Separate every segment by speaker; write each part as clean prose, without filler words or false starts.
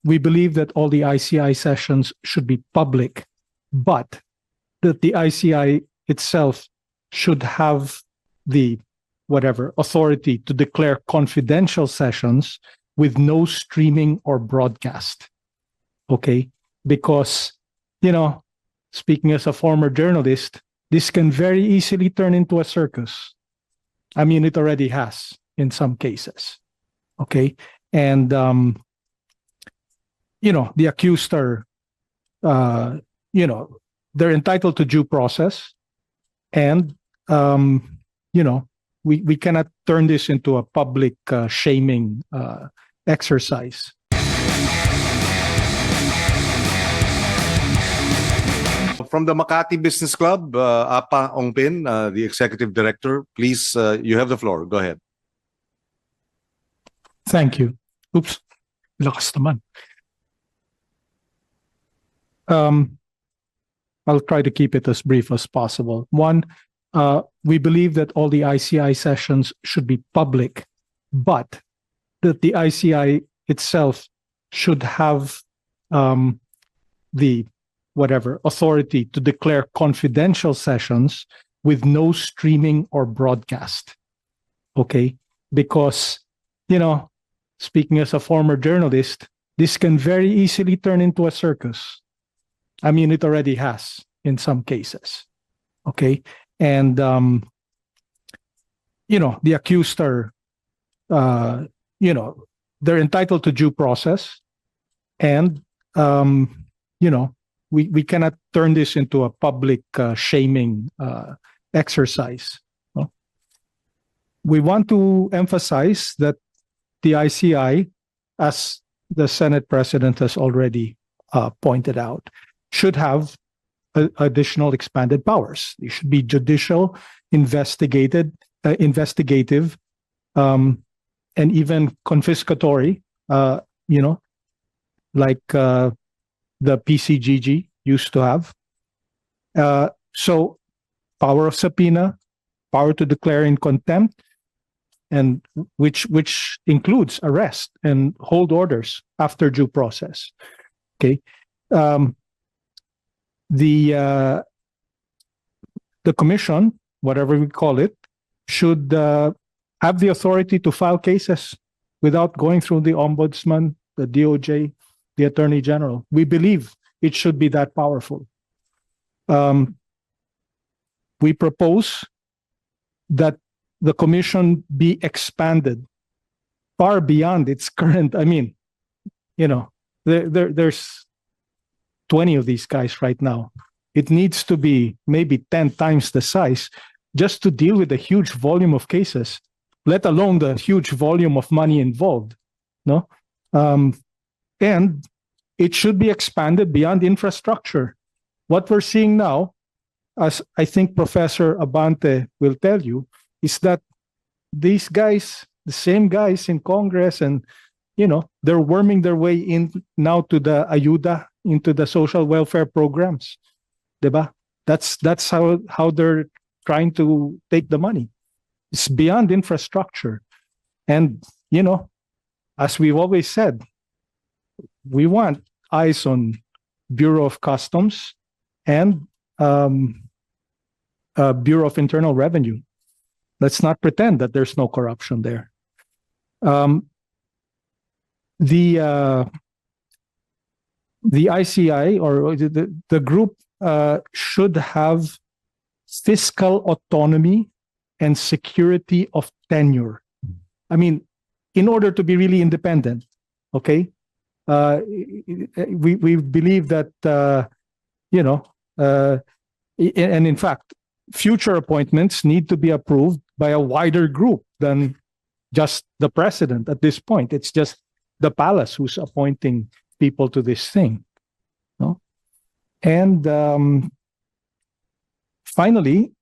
Speaker 1: we believe that all the ICI sessions should be public, but that the ICI itself should have the authority to declare confidential sessions with no streaming or broadcast. Okay? Because, speaking as a former journalist, this can very easily turn into a circus. I mean, it already has in some cases. Okay? And, the accused are, they're entitled to due process. And, we cannot turn this into a public shaming exercise.
Speaker 2: From the Makati Business Club, Apa Ongpin, the Executive Director, please, you have the floor. Go ahead.
Speaker 1: Thank you. Oops. Lakas naman. I'll try to keep it as brief as possible. One, we believe that all the ICI sessions should be public, but that the ICI itself should have the authority to declare confidential sessions with no streaming or broadcast. Okay? Because, speaking as a former journalist, this can very easily turn into a circus. I mean, it already has in some cases. Okay? And, the accused are, they're entitled to due process. And, we cannot turn this into a public shaming exercise. No? We want to emphasize that the ICI, as the Senate President has already pointed out, should have additional expanded powers. They should be judicial, investigative, and even confiscatory, like the PCGG used to have. So power of subpoena, power to declare in contempt, and which includes arrest and hold orders after due process. Okay. The commission, whatever we call it, should have the authority to file cases without going through the ombudsman, the DOJ, the Attorney General. We believe it should be that powerful. We propose that the commission be expanded far beyond its current. I mean, there's 20 of these guys right now. It needs to be maybe 10 times the size just to deal with the huge volume of cases, let alone the huge volume of money involved. No? And it should be expanded beyond infrastructure. What we're seeing now, as I think Professor Abante will tell you, is that these guys, the same guys in Congress, and they're worming their way in now to the ayuda, into the social welfare programs. Diba? That's how they're trying to take the money. It's beyond infrastructure. And, as we've always said, we want eyes on Bureau of Customs and Bureau of Internal Revenue. Let's not pretend that there's no corruption there. The ICI or the group should have fiscal autonomy and security of tenure. I mean, in order to be really independent, okay? We believe that, and in fact, future appointments need to be approved by a wider group than just the president at this point. It's just the palace who's appointing people to this thing. No? And finally,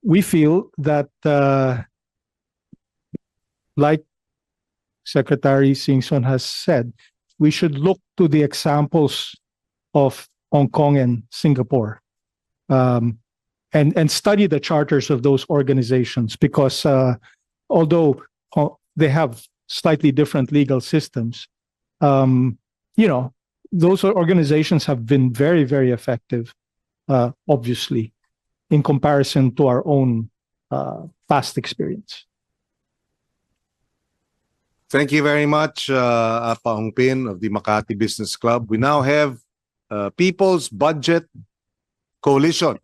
Speaker 1: we feel that, like Secretary Singson has said, we should look to the examples of Hong Kong and Singapore, and study the charters of those organizations, because although they have slightly different legal systems, You know, those organizations have been very, very effective, obviously, in comparison to our own past experience.
Speaker 2: Thank you very much, Apa Ongpin of the Makati Business Club. We now have People's Budget Coalition.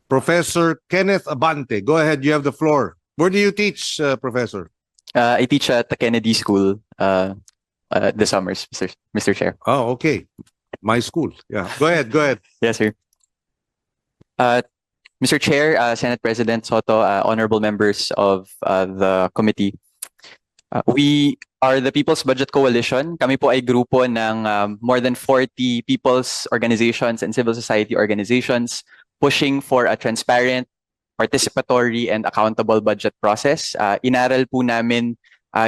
Speaker 2: Professor Kenneth Abante, go ahead. You have the floor. Where do you teach, Professor?
Speaker 3: I teach at the Kennedy School this summers, Mr. Chair.
Speaker 2: Oh, okay. My school. Yeah. Go ahead. Go ahead.
Speaker 3: Yes, sir. Mr. Chair, Senate President Soto, honorable members of the committee. We are the People's Budget Coalition. Kami po ay grupo ng more than 40 people's organizations and civil society organizations pushing for a transparent, participatory, and accountable budget process. Inaral po namin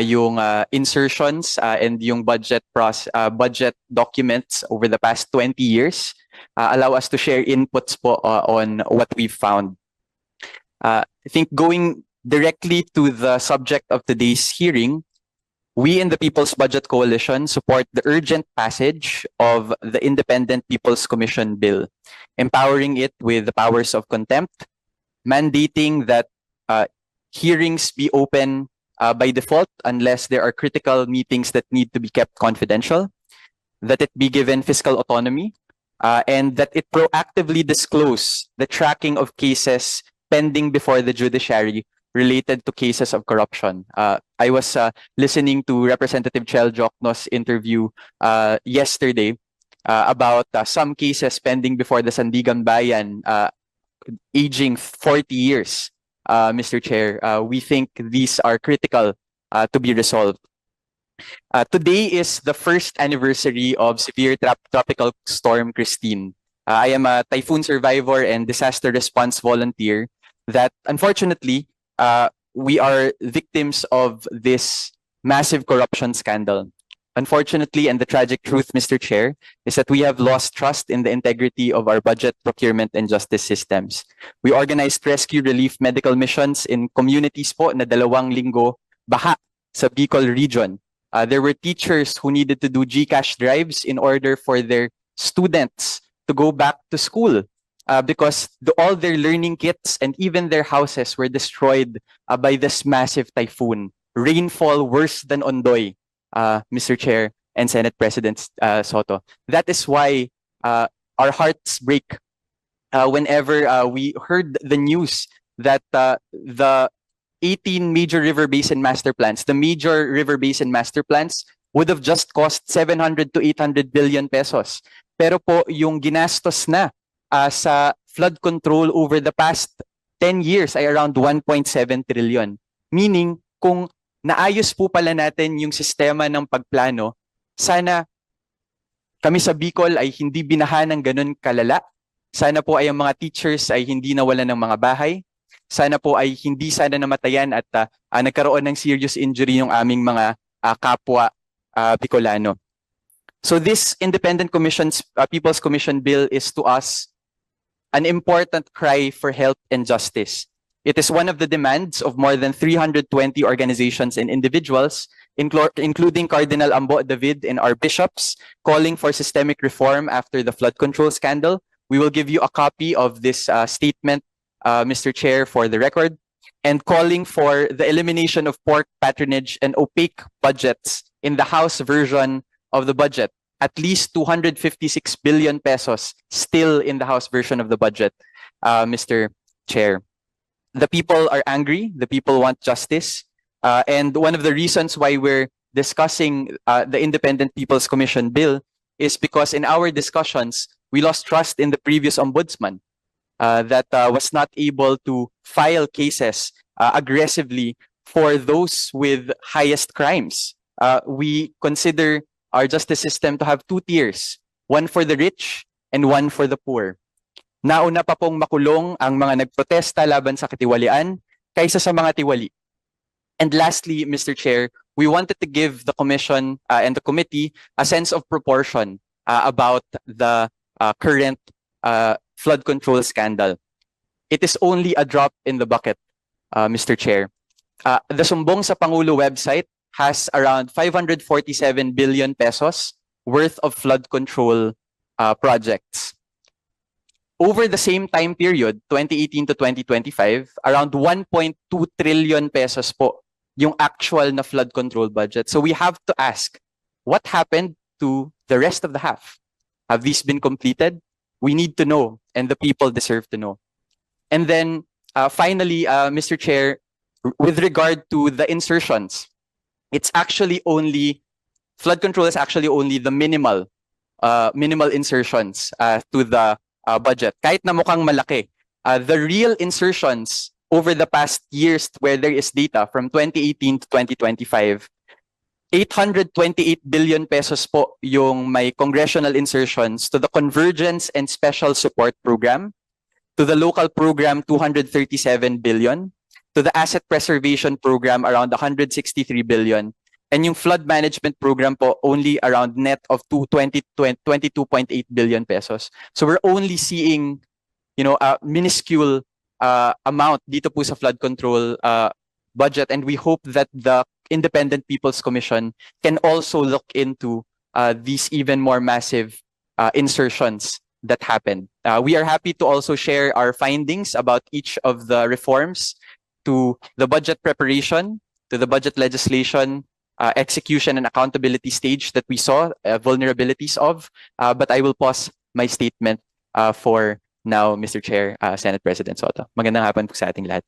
Speaker 3: yung insertions and yung budget documents over the past 20 years. Allow us to share inputs po on what we've found. I think going directly to the subject of today's hearing, we in the People's Budget Coalition support the urgent passage of the Independent People's Commission Bill, empowering it with the powers of contempt, mandating that hearings be open by default unless there are critical meetings that need to be kept confidential, that it be given fiscal autonomy, and that it proactively disclose the tracking of cases pending before the judiciary related to cases of corruption. I was listening to Representative Chel Jokno's interview yesterday about some cases pending before the Sandigan Bayan aging 40 years, Mr. Chair. We think these are critical to be resolved. Today is the first anniversary of severe tropical storm Christine. I am a typhoon survivor and disaster response volunteer that unfortunately we are victims of this massive corruption scandal. Unfortunately, and the tragic truth, Mr. Chair, is that we have lost trust in the integrity of our budget, procurement, and justice systems. We organized rescue relief medical missions in communities po na 2 linggo baha sa Bicol region. There were teachers who needed to do GCash drives in order for their students to go back to school because all their learning kits and even their houses were destroyed by this massive typhoon. Rainfall worse than Ondoy, Mr. Chair and Senate President Soto. That is why our hearts break whenever we heard the news that the 18 major river basin master plans, the major river basin master plans would have just cost 700 to 800 billion pesos. Pero po yung ginastos na sa flood control over the past 10 years ay around 1.7 trillion. Meaning, kung naayos po pala natin yung sistema ng pagplano, sana kami sa Bicol ay hindi binaha ng ganun kalala. Sana po ay ang mga teachers ay hindi nawalan ng mga bahay. Sana po ay hindi sana namatayan at nagkaroon ng serious injury yung aming mga kapwa Bicolano. So this Independent People's Commission Bill is to us an important cry for help and justice. It is one of the demands of more than 320 organizations and individuals, including Cardinal Ambo David and our bishops, calling for systemic reform after the flood control scandal. We will give you a copy of this statement, Mr. Chair, for the record, and calling for the elimination of pork patronage and opaque budgets in the House version of the budget. At least 256 billion pesos still in the House version of the budget, Mr. Chair. The people are angry. The people want justice. And one of the reasons why we're discussing the Independent People's Commission Bill is because in our discussions, we lost trust in the previous ombudsman that was not able to file cases aggressively for those with highest crimes. We consider our justice system to have 2 tiers, one for the rich and one for the poor. Nauna pa pong makulong ang mga nagprotesta laban sa katiwalian kaysa sa mga tiwali. And lastly, Mr. Chair, we wanted to give the Commission and the committee a sense of proportion about the current flood control scandal. It is only a drop in the bucket, Mr. Chair. The Sumbong sa Pangulo website has around 547 billion pesos worth of flood control projects. Over the same time period, 2018 to 2025, around 1.2 trillion pesos po yung actual na flood control budget. So we have to ask, what happened to the rest of the half? Have these been completed? We need to know, and the people deserve to know. And then finally, Mr. Chair, with regard to the insertions, it's actually only, flood control is actually only the minimal insertions to the budget. Kahit na mukhang malaki, the real insertions over the past years where there is data from 2018 to 2025, 828 billion pesos po yung may congressional insertions to the Convergence and Special Support Program, to the local program 237 billion, to the Asset Preservation Program around 163 billion, and yung flood management program po only around net of 22.8 billion pesos. So we're only seeing, a minuscule amount dito po sa flood control budget, and we hope that the Independent People's Commission can also look into these even more massive insertions that happened. We are happy to also share our findings about each of the reforms to the budget preparation, to the budget legislation, execution and accountability stage that we saw vulnerabilities of. But I will pause my statement for now, Mr. Chair, Senate President Soto. Magandang hapon po sa ating lahat.